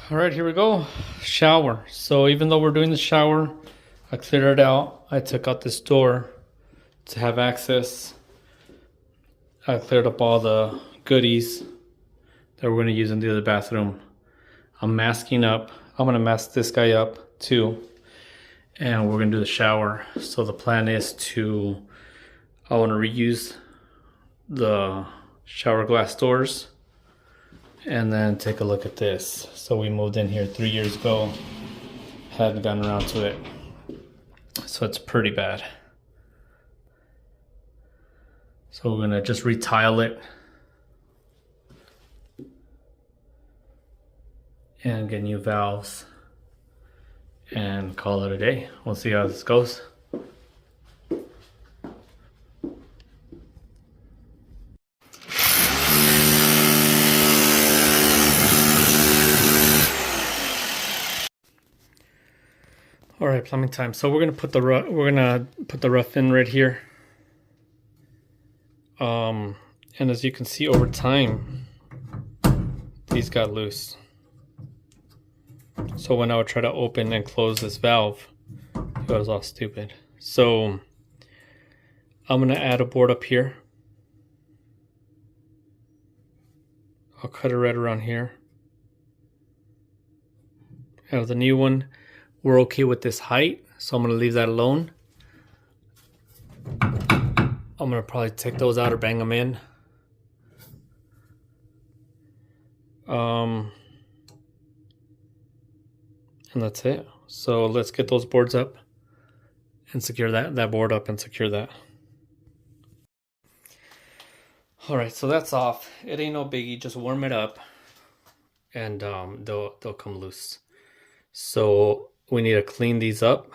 All right, here we go. Shower. So even though we're doing the shower, I cleared it out. I took out this door to have access. I cleared up all the goodies that we're going to use in the other bathroom. I'm masking up. I'm going to mask this guy up too. And we're going to do the shower. So the plan is I want to reuse the shower glass doors and then take a look at this. So we moved in here 3 years ago. Hadn't gotten around to it. So it's pretty bad. So we're going to just retile it and get new valves and call it a day. We'll see how this goes. All right, plumbing time. So we're gonna put the rough in right here. And as you can see, over time, these got loose. So when I would try to open and close this valve, it was all stupid. So I'm gonna add a board up here. I'll cut it right around here. Have the new one. We're okay with this height, so I'm gonna leave that alone. I'm gonna probably take those out or bang them in. And that's it. So let's get those boards up and secure that board up and secure that. All right, so that's off. It ain't no biggie. Just warm it up, and they'll come loose. So we need to clean these up.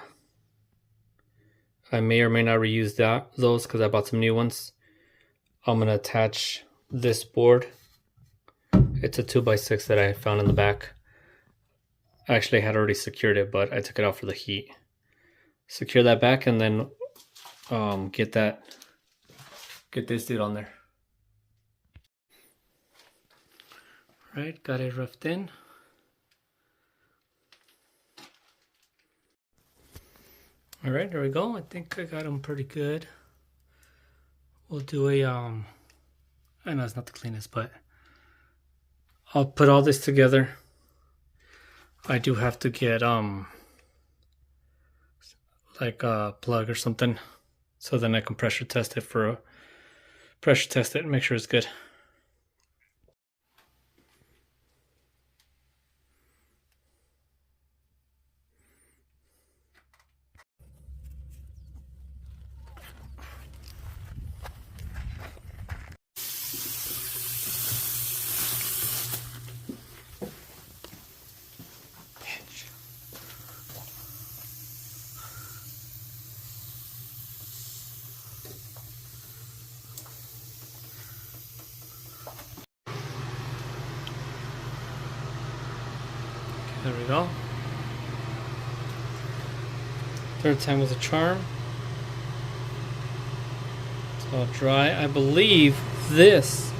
I may or may not reuse those because I bought some new ones. I'm gonna attach this board. It's a 2x6 that I found in the back. Actually, I had already secured it, but I took it out for the heat. Secure that back and then get this dude on there. All right, got it roughed in. All right, there we go. I think I got them pretty good. We'll do a I know it's not the cleanest, but I'll put all this together. I do have to get like a plug or something, so then I can pressure test it and make sure it's good. There we go. Third time was a charm. It's all dry. I believe this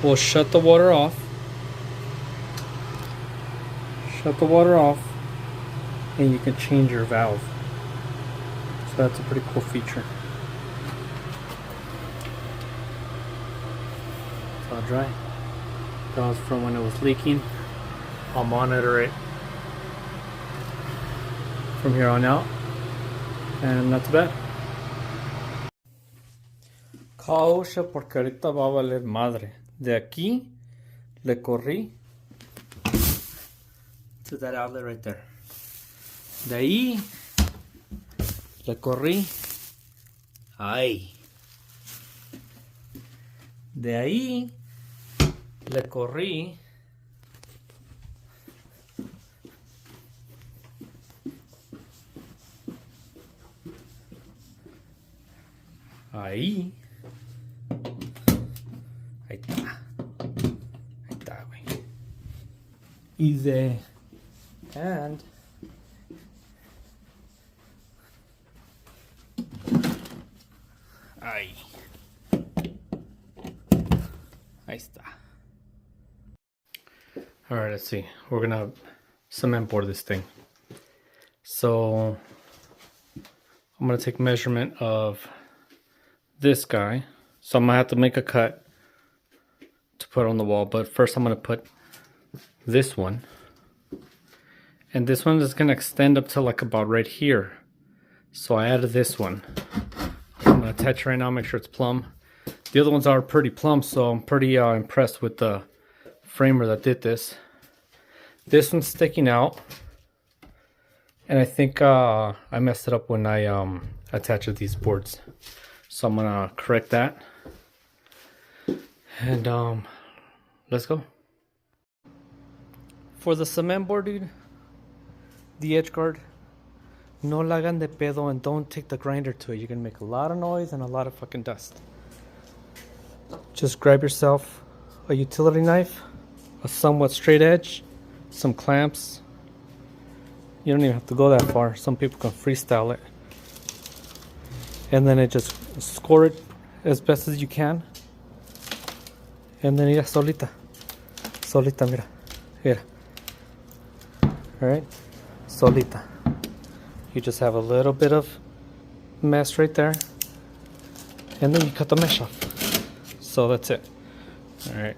will shut the water off. Shut the water off, and you can change your valve. So that's a pretty cool feature. It's all dry. That was from when it was leaking. I'll monitor it from here on out, and not too bad. Caucha, porque ahorita va a valer madre. De aquí le corrí to that outlet right there. De ahí le corrí ahí. De ahí le corrí ahí. Ahí está. Ahí está, güey. Y de... And... Ahí. Ahí está. All right, let's see. We're gonna cement board this thing. So I'm gonna take measurement of this guy. So I'm gonna have to make a cut to put on the wall, but first I'm gonna put this one. And this one is gonna extend up to like about right here. So I added this one. I'm gonna attach it right now, make sure it's plumb. The other ones are pretty plumb, so I'm pretty impressed with the framer that did this. This one's sticking out. And I think I messed it up when I attached these boards. So I'm gonna correct that. And let's go. For the cement board, dude, the edge guard, no la hagan de pedo and don't take the grinder to it. You're gonna make a lot of noise and a lot of fucking dust. Just grab yourself a utility knife, a somewhat straight edge, some clamps. You don't even have to go that far. Some people can freestyle it. And then just score it as best as you can. And then mira, solita. Solita, mira. Mira. Alright? Solita. You just have a little bit of mess right there. And then you cut the mesh off. So that's it. Alright.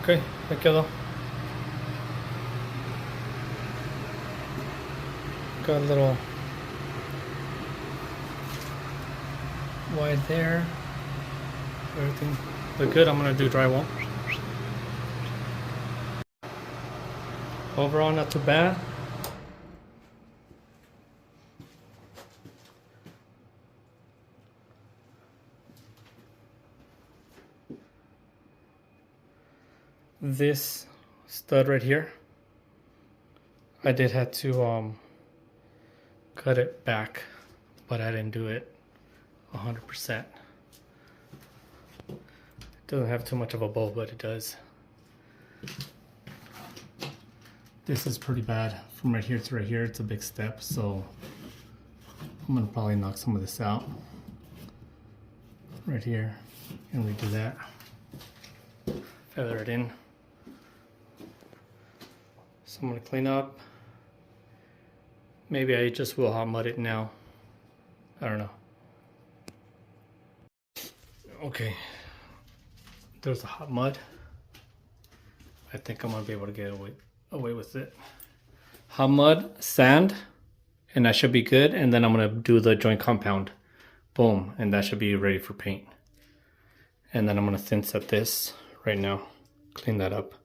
Okay, ya quedó. Got a little wide there. Everything look good. I'm gonna do drywall. Overall, not too bad. This stud right here, I did have to cut it back, but I didn't do it 100%. It doesn't have too much of a bow, but it does. This is pretty bad. From right here to right here, it's a big step, so I'm gonna probably knock some of this out right here and redo that. Feather it in. So I'm gonna clean up. Maybe I just will hot mud it now. I don't know. Okay, there's the hot mud. I think I'm gonna be able to get away with it. Hot mud, sand, and that should be good. And then I'm gonna do the joint compound. Boom, and that should be ready for paint. And then I'm gonna thin set this right now. Clean that up.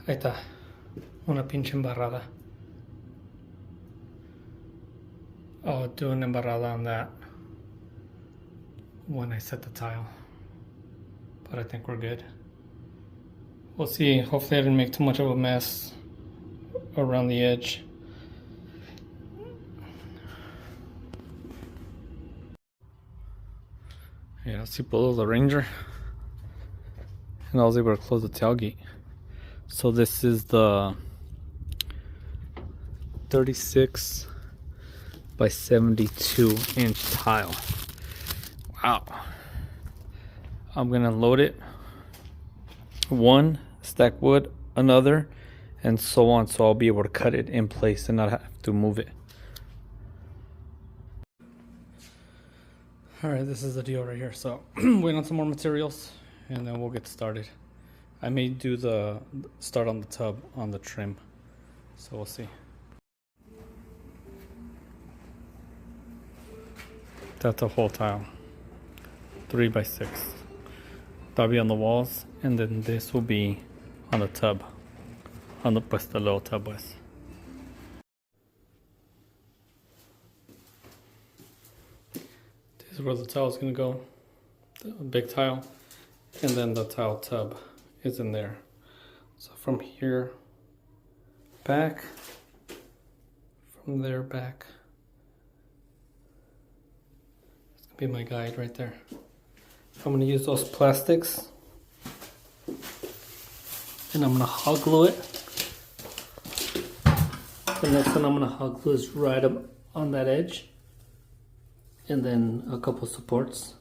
Ahí está. Una pinche embarrada. I'll do an embarrada on that when I set the tile. But I think we're good. We'll see. Hopefully I didn't make too much of a mess around the edge. Yeah, let's see below the Ranger. And I was able to close the tailgate. So this is the 36 by 72 inch tile. Wow. I'm gonna load it. One, stack wood, another, and so on. So I'll be able to cut it in place and not have to move it. Alright, this is the deal right here. So wait on some more materials and then we'll get started. I may do the start on the tub on the trim, so we'll see. That's a whole tile, 3 by 6. That'll be on the walls, and then this will be on the tub, on the little tub was. This is where the tile is gonna go, the big tile, and then the tile tub is in there. So from here back, from there back. It's gonna be my guide right there. I'm gonna use those plastics and I'm gonna hot glue it So next one I'm gonna hot glue is right up on that edge, and then a couple supports,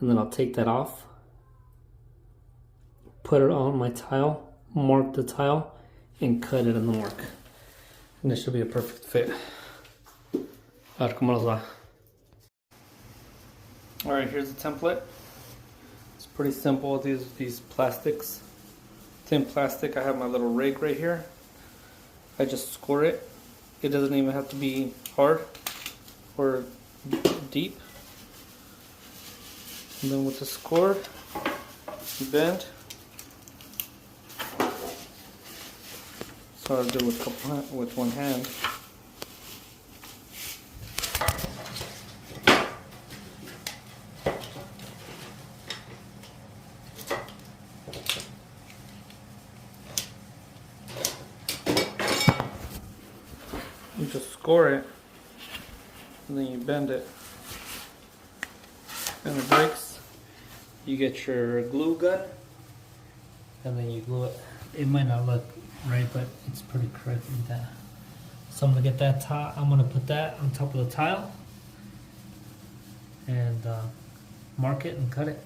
and then I'll take that off, put it on my tile, mark the tile, and cut it in the mark. And this should be a perfect fit. A ver cómo nos va. Alright, here's the template. It's pretty simple. These plastics, thin plastic. I have my little rake right here. I just score it. It doesn't even have to be hard or deep. And then with the score, you bend. So I'll do it with one hand. You just score it, and then you bend it, and it breaks. You get your glue gun, and then you glue it. It might not look right, but it's pretty correct with that. So I'm gonna get that tile. I'm gonna put that on top of the tile, and mark it and cut it.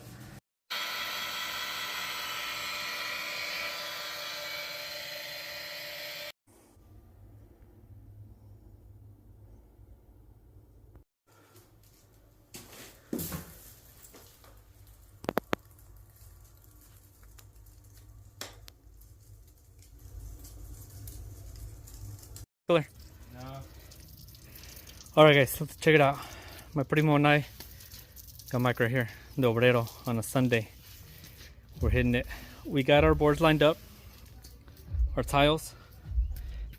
No. Alright guys, let's check it out. My primo and I got Mike right here, the Obrero, on a Sunday. We're hitting it. We got our boards lined up, our tiles.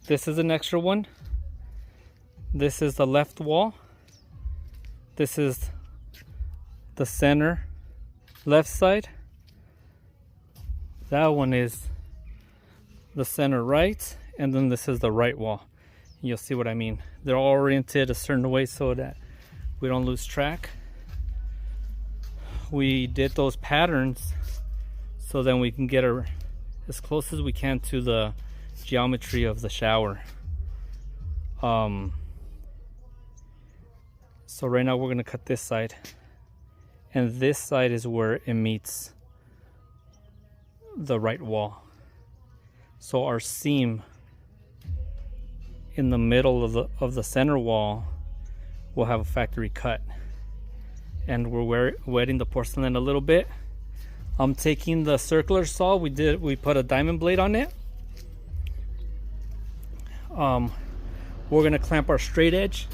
This is an extra one. This is the left wall. This is the center left side. That one is the center right, and then this is the right wall. You'll see what I mean. They're all oriented a certain way so that we don't lose track. We did those patterns so then we can get as close as we can to the geometry of the shower. So right now we're gonna cut this side, and this side is where it meets the right wall. So our seam in the middle of the center wall will have a factory cut, and we're wetting the porcelain a little bit. I'm taking the circular saw. We put a diamond blade on it. We're gonna clamp our straight edge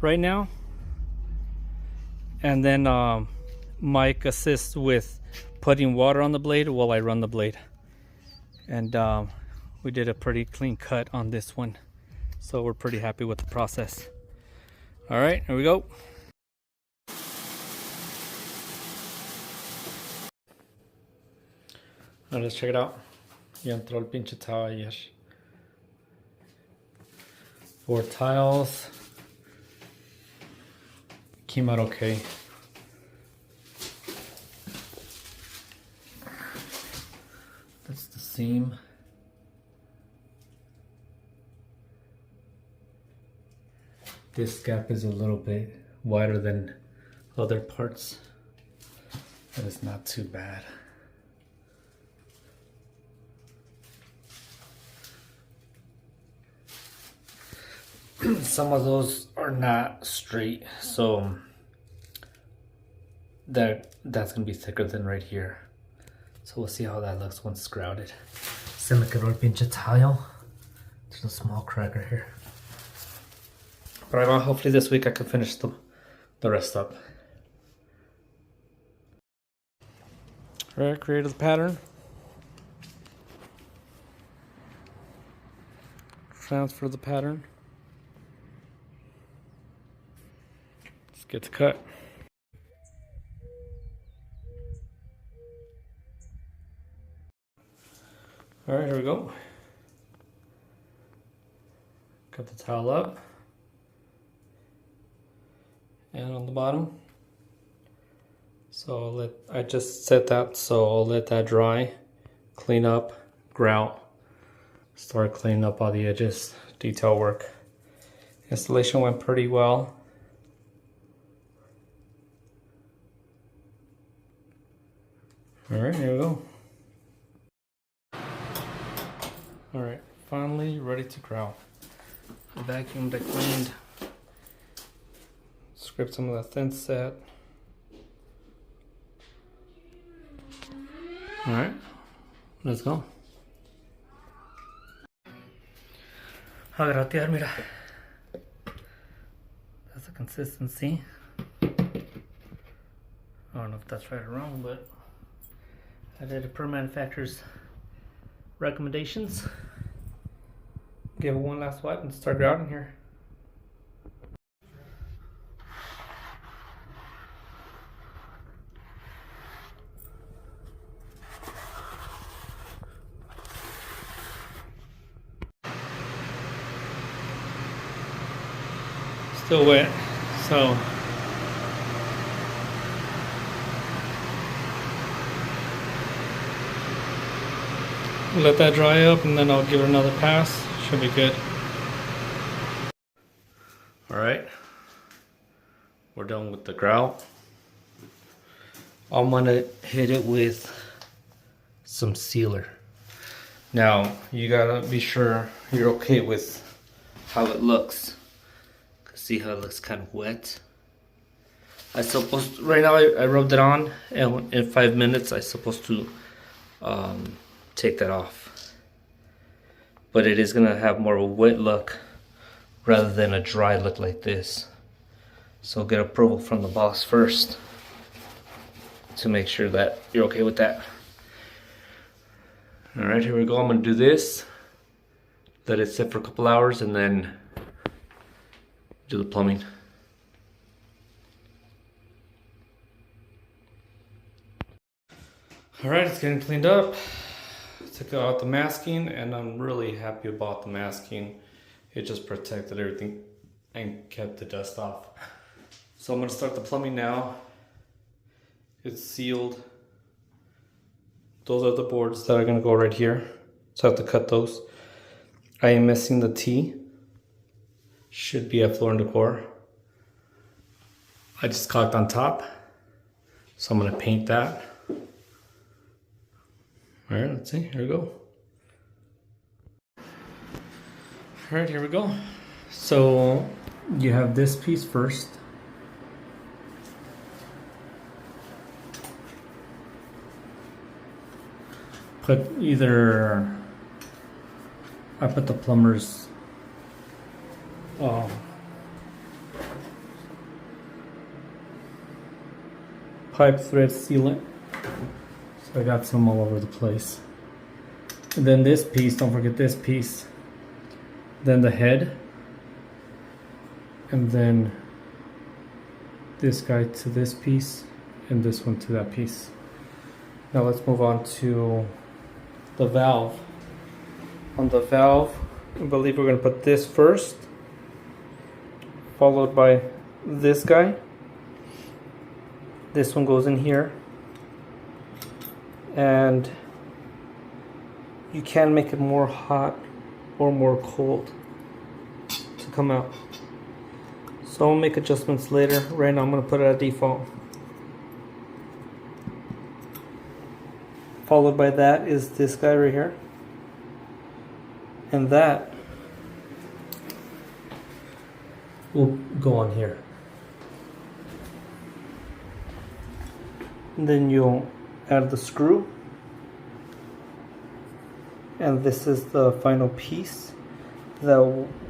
right now, and then Mike assists with putting water on the blade while I run the blade. And we did a pretty clean cut on this one, so we're pretty happy with the process. All right, here we go. Now let's check it out. Ya entró el pinche tile ayer. 4 tiles. Came out okay. That's the seam. This gap is a little bit wider than other parts, but it's not too bad. Some of those are not straight, so that's gonna be thicker than right here. So we'll see how that looks once it's grouted. Se me quedó el pinche tile. There's a small crack right here. But hopefully this week I can finish the rest up. Alright, created the pattern. Transfer the pattern. Let's get to cut. Alright, here we go. Cut the towel up. And on the bottom. So I just set that, so I'll let that dry, clean up, grout, start cleaning up all the edges, detail work. Installation went pretty well. All right, here we go. All right, finally ready to grout. I vacuumed, I cleaned, scraped some of the thin set. All right, let's go. A gratear, mira. That's the consistency. I don't know if that's right or wrong, but I did it per manufacturer's recommendations. Give it one last wipe and start grouting here. Still wet, so let that dry up and then I'll give it another pass. Should be good. Alright, we're done with the grout. I'm gonna hit it with some sealer. Now, you gotta be sure you're okay with how it looks. See how it looks kind of wet. Right now I rubbed it on, and in 5 minutes I'm supposed to take that off. But it is gonna have more of a wet look rather than a dry look like this. So get approval from the boss first to make sure that you're okay with that. All right, here we go. I'm gonna do this, let it sit for a couple hours, and then do the plumbing. All right, it's getting cleaned up. Took out the masking, and I'm really happy about the masking. It just protected everything and kept the dust off. So I'm gonna start the plumbing now. It's sealed. Those are the boards that are gonna go right here. So I have to cut those. I am missing the T. Should be at floor and decor. I just caulked on top, so I'm gonna paint that. All right, let's see, here we go. All right, here we go. So you have this piece first. I put the plumber's pipe thread sealant. So I got some all over the place. And then this piece, don't forget this piece. Then the head. And then this guy to this piece. And this one to that piece. Now let's move on to the valve. On the valve, I believe we're going to put this first, followed by this guy. This one goes in here, and you can make it more hot or more cold to come out. So I'll make adjustments later. Right now I'm going to put it at default. Followed by that is this guy right here. And that will go on here. And then you'll add the screw. And this is the final piece that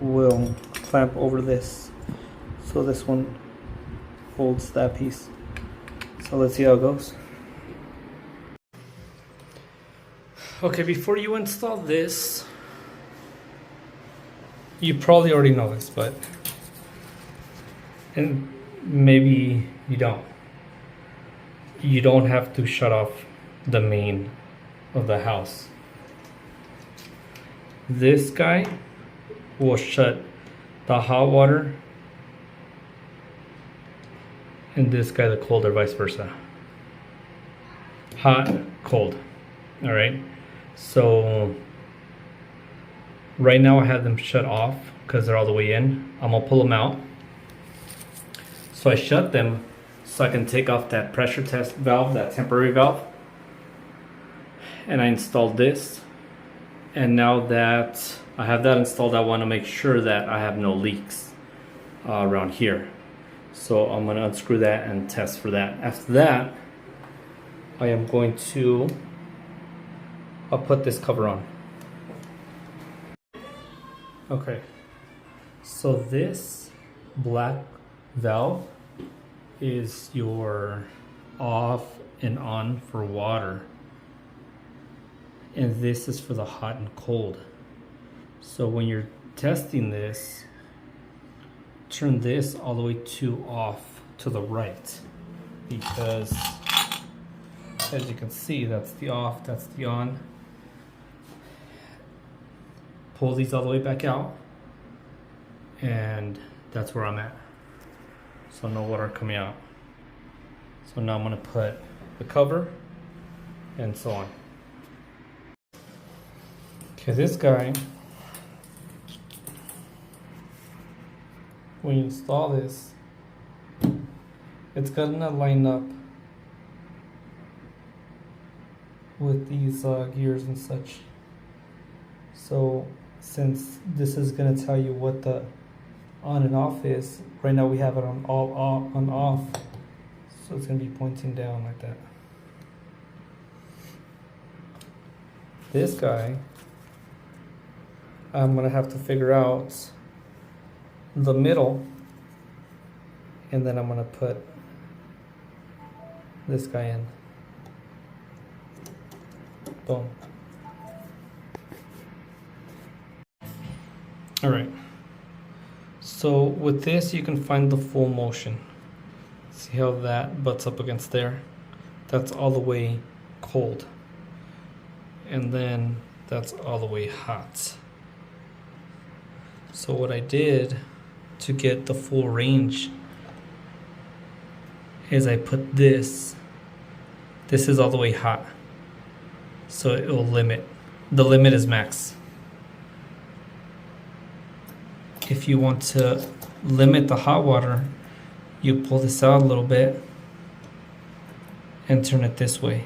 will clamp over this. So this one holds that piece. So let's see how it goes. Okay, before you install this, you probably already know this, and maybe you don't. You don't have to shut off the main of the house. This guy will shut the hot water, and this guy the cold, or vice versa. Hot, cold. All right. So Right now I have them shut off because they're all the way in. I'm gonna pull them out. So I shut them so I can take off that pressure test valve, that temporary valve. And I installed this. And now that I have that installed, I want to make sure that I have no leaks around here. So I'm going to unscrew that and test for that. After that, I am going to I'll put this cover on. Okay, so this black valve is your off and on for water, and this is for the hot and cold. So when you're testing this, turn this all the way to off to the right, because as you can see, that's the off, that's the on. Pull these all the way back out, and that's where I'm at. So no water coming out. So now I'm gonna put the cover and so on. Okay, this guy, when you install this, it's gonna line up with these gears and such. So since this is gonna tell you what the on and off is, right now we have it on all on off, so it's gonna be pointing down like that. This guy, I'm gonna have to figure out the middle, and then I'm gonna put this guy in. Boom. All right. So with this, you can find the full motion. See how that butts up against there? That's all the way cold. And then that's all the way hot. So what I did to get the full range is I put this is all the way hot. So it will limit. The limit is max. If you want to limit the hot water, you pull this out a little bit and turn it this way.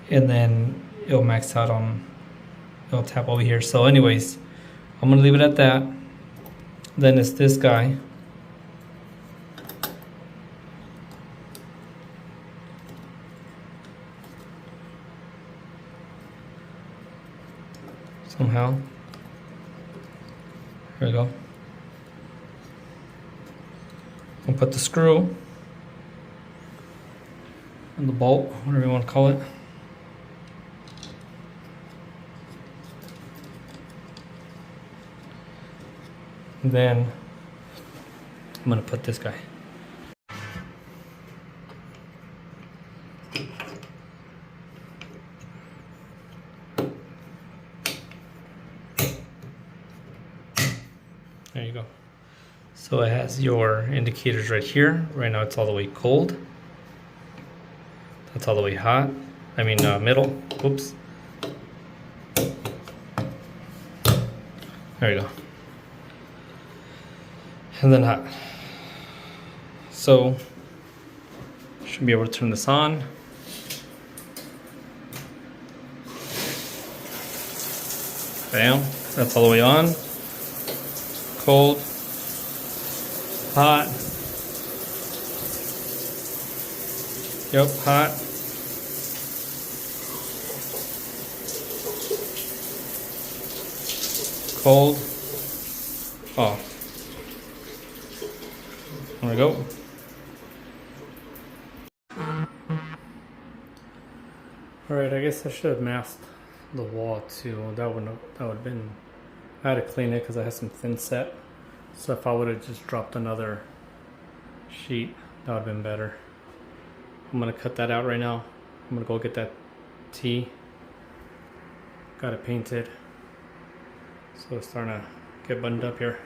And then it'll max out on, it'll tap over here. So anyways, I'm gonna leave it at that. Then it's this guy. Somehow. Here we go. I'll put the screw and the bolt, whatever you want to call it. And then I'm going to put this guy. There you go. So it has your indicators right here. Right now it's all the way cold. That's all the way hot. I mean middle. Whoops. There you go. And then hot. So should be able to turn this on. Bam. That's all the way on. Cold, hot, yep, hot, cold, off. There we go. Alright, I guess I should have masked the wall too. That would have been, I had to clean it because I had some thin set. So if I would have just dropped another sheet, that would have been better. I'm going to cut that out right now. I'm going to go get that T. Got it painted. So it's starting to get buttoned up here.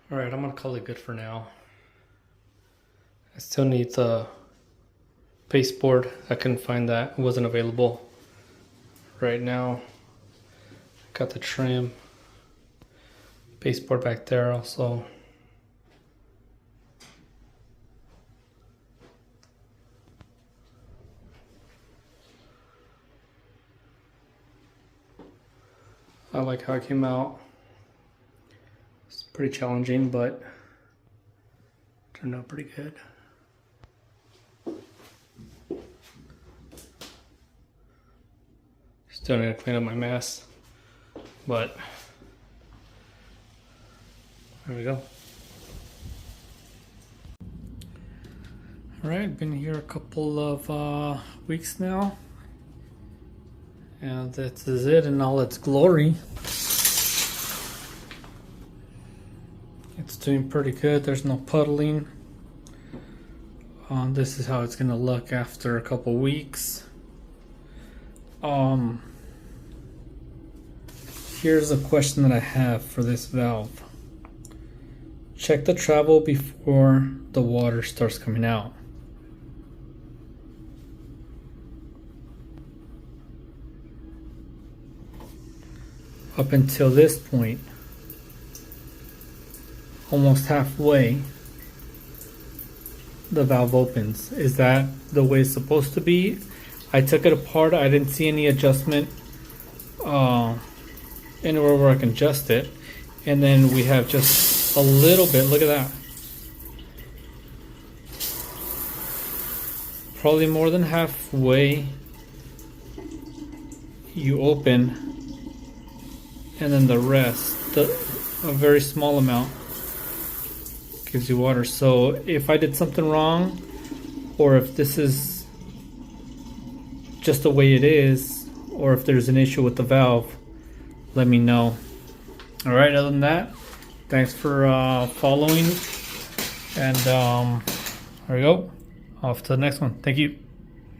Alright, I'm going to call it good for now. I still need the baseboard. I couldn't find that. It wasn't available right now. Got the trim. Baseboard back there also. I like how it came out. It's pretty challenging, but turned out pretty good. Still need to clean up my mess, but there we go. All right, been here a couple of weeks now. And this is it in all its glory. It's doing pretty good. There's no puddling. This is how it's gonna look after a couple weeks. Here's a question that I have for this valve. Check the travel before the water starts coming out. Up until this point, almost halfway, the valve opens. Is that the way it's supposed to be? I took it apart. I didn't see any adjustment anywhere where I can adjust it. And then we have just a little bit. Look at that. Probably more than halfway you open. And then the rest, a very small amount, gives you water. So if I did something wrong, or if this is just the way it is, or if there's an issue with the valve, let me know. All right, other than that, thanks for following. And there we go. Off to the next one. Thank you.